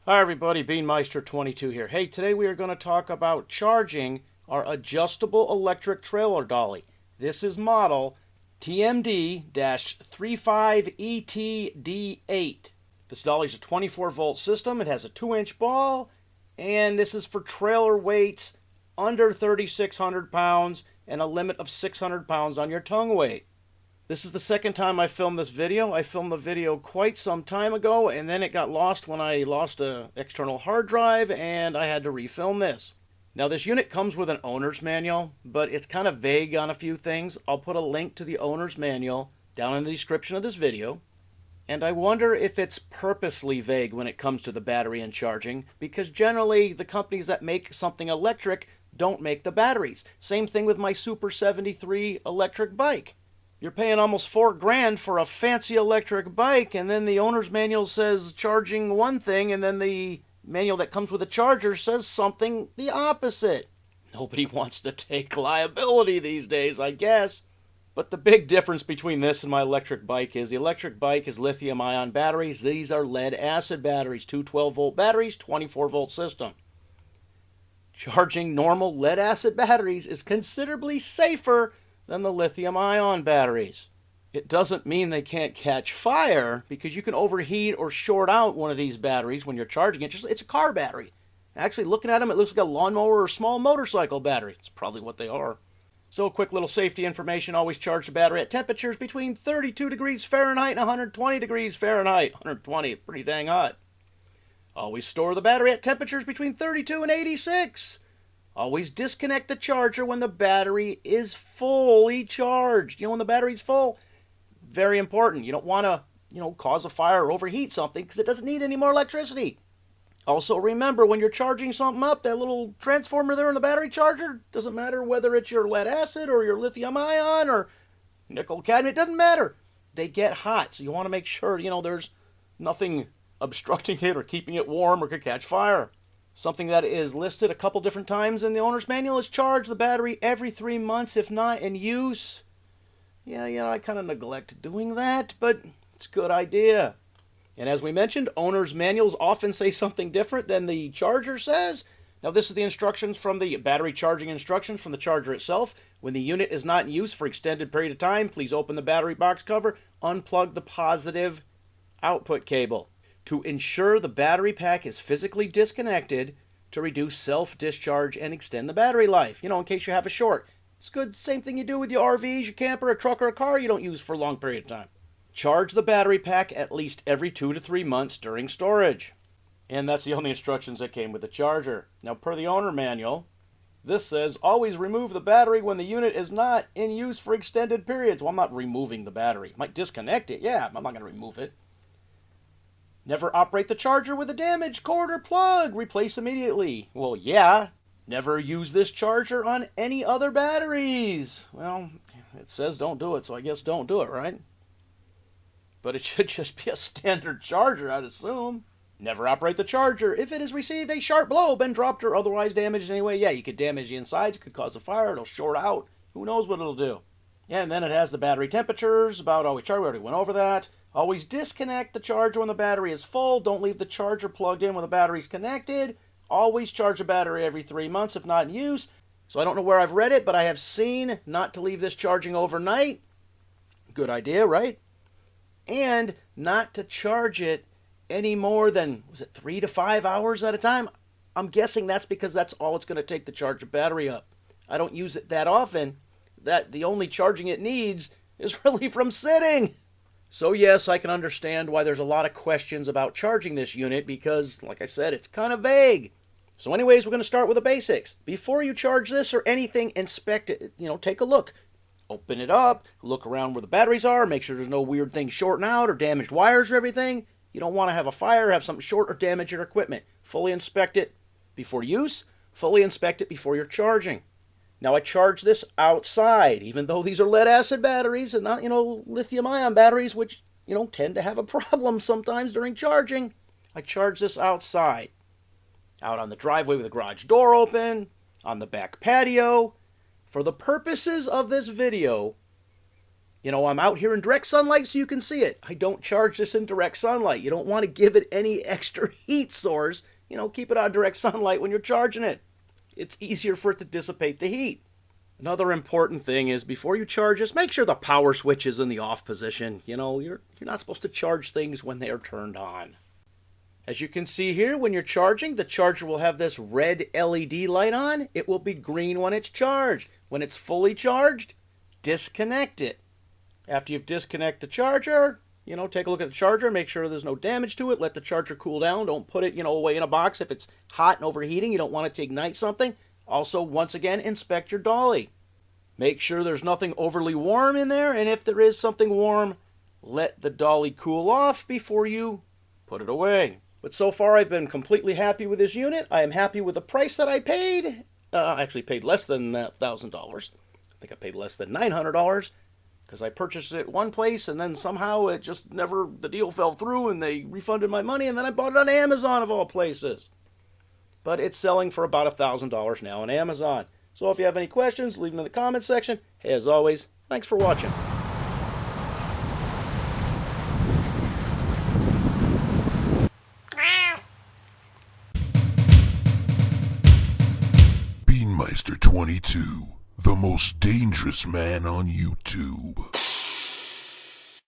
Hi everybody, Beanmeister22 here. Hey, today we are going to talk about charging our adjustable electric trailer dolly. This is model TMD-35ETD8. This dolly is a 24 volt system. It has a 2-inch ball, and this is for trailer weights under 3,600 pounds and a limit of 600 pounds on your tongue weight. This is the second time I filmed this video. I filmed the video quite some time ago, and then it got lost when I lost an external hard drive, and I had to refilm this. Now, this unit comes with an owner's manual, but it's kind of vague on a few things. I'll put a link to the owner's manual down in the description of this video. And I wonder if it's purposely vague when it comes to the battery and charging, because generally the companies that make something electric don't make the batteries. Same thing with my Super 73 electric bike. You're paying almost $4,000 for a fancy electric bike, and then the owner's manual says charging one thing, and then the manual that comes with the charger says something the opposite. Nobody wants to take liability these days, I guess. But the big difference between this and my electric bike is the electric bike is lithium-ion batteries. These are lead-acid batteries, two 12-volt batteries, 24-volt system. Charging normal lead-acid batteries is considerably safer than the lithium-ion batteries. It doesn't mean they can't catch fire, because you can overheat or short out one of these batteries when you're charging it. It's a car battery. Actually, looking at them, it looks like a lawnmower or a small motorcycle battery. It's probably what they are. So, quick little safety information. Always charge the battery at temperatures between 32 degrees Fahrenheit and 120 degrees Fahrenheit. 120, pretty dang hot. Always store the battery at temperatures between 32 and 86. Always disconnect the charger when the battery is fully charged. You know, when the battery's full, very important. You don't want to, cause a fire or overheat something because it doesn't need any more electricity. Also, remember, when you're charging something up, that little transformer there in the battery charger, doesn't matter whether it's your lead acid or your lithium ion or nickel cadmium, it doesn't matter. They get hot, so you want to make sure, there's nothing obstructing it or keeping it warm or could catch fire. Something that is listed a couple different times in the owner's manual is charge the battery every 3 months, if not in use. Yeah, I kind of neglect doing that, but it's a good idea. And as we mentioned, owner's manuals often say something different than the charger says. Now, this is the instructions from the battery charging instructions from the charger itself. When the unit is not in use for extended period of time, please open the battery box cover, unplug the positive output cable. To ensure the battery pack is physically disconnected to reduce self-discharge and extend the battery life. In case you have a short. It's good, same thing you do with your RVs, your camper, a truck, or a car you don't use for a long period of time. Charge the battery pack at least every 2 to 3 months during storage. And that's the only instructions that came with the charger. Now, per the owner manual, this says, always remove the battery when the unit is not in use for extended periods. Well, I'm not removing the battery. I might disconnect it, yeah, I'm not going to remove it. Never operate the charger with a damaged cord or plug. Replace immediately. Well, yeah. Never use this charger on any other batteries. Well, it says don't do it, so I guess don't do it, right? But it should just be a standard charger, I'd assume. Never operate the charger if it has received a sharp blow, been dropped, or otherwise damaged in any way. Yeah, you could damage the insides, could cause a fire, it'll short out. Who knows what it'll do? Yeah, and then it has the battery temperatures, about always charge. We already went over that. Always disconnect the charger when the battery is full. Don't leave the charger plugged in when the battery's connected. Always charge the battery every 3 months if not in use. So I don't know where I've read it, but I have seen not to leave this charging overnight. Good idea, right? And not to charge it any more than, 3 to 5 hours at a time? I'm guessing that's because that's all it's going to take to charge the battery up. I don't use it that often. That the only charging it needs is really from sitting. So yes, I can understand why there's a lot of questions about charging this unit because, like I said, it's kind of vague. So anyways, we're going to start with the basics. Before you charge this or anything, inspect it. Take a look. Open it up, look around where the batteries are, make sure there's no weird things shorting out or damaged wires or everything. You don't want to have a fire, have something short or damage your equipment. Fully inspect it before use. Fully inspect it before you're charging. Now, I charge this outside, even though these are lead-acid batteries and not, lithium-ion batteries, which, tend to have a problem sometimes during charging. I charge this outside. Out on the driveway with the garage door open, on the back patio. For the purposes of this video, You know, I'm out here in direct sunlight so you can see it. I don't charge this in direct sunlight. You don't want to give it any extra heat source. You know, keep it out of direct sunlight when you're charging it. It's easier for it to dissipate the heat. Another important thing is before you charge this, make sure the power switch is in the off position. You know, you're not supposed to charge things when they are turned on. As you can see here, when you're charging, the charger will have this red LED light on. It will be green when it's charged. When it's fully charged, disconnect it. After you've disconnected the charger, you know, take a look at the charger, make sure there's no damage to it. Let the charger cool down. Don't put it, away in a box. If it's hot and overheating, you don't want it to ignite something. Also, once again, inspect your dolly. Make sure there's nothing overly warm in there, and if there is something warm, let the dolly cool off before you put it away. But so far, I've been completely happy with this unit. I am happy with the price that I paid. I actually paid less than $1,000. I think I paid less than $900. Because I purchased it one place and then somehow it just never, the deal fell through and they refunded my money and then I bought it on Amazon of all places. But it's selling for about $1,000 now on Amazon. So if you have any questions, leave them in the comments section. Hey, as always, thanks for watching. Beanmeister 22, the most dangerous man on YouTube.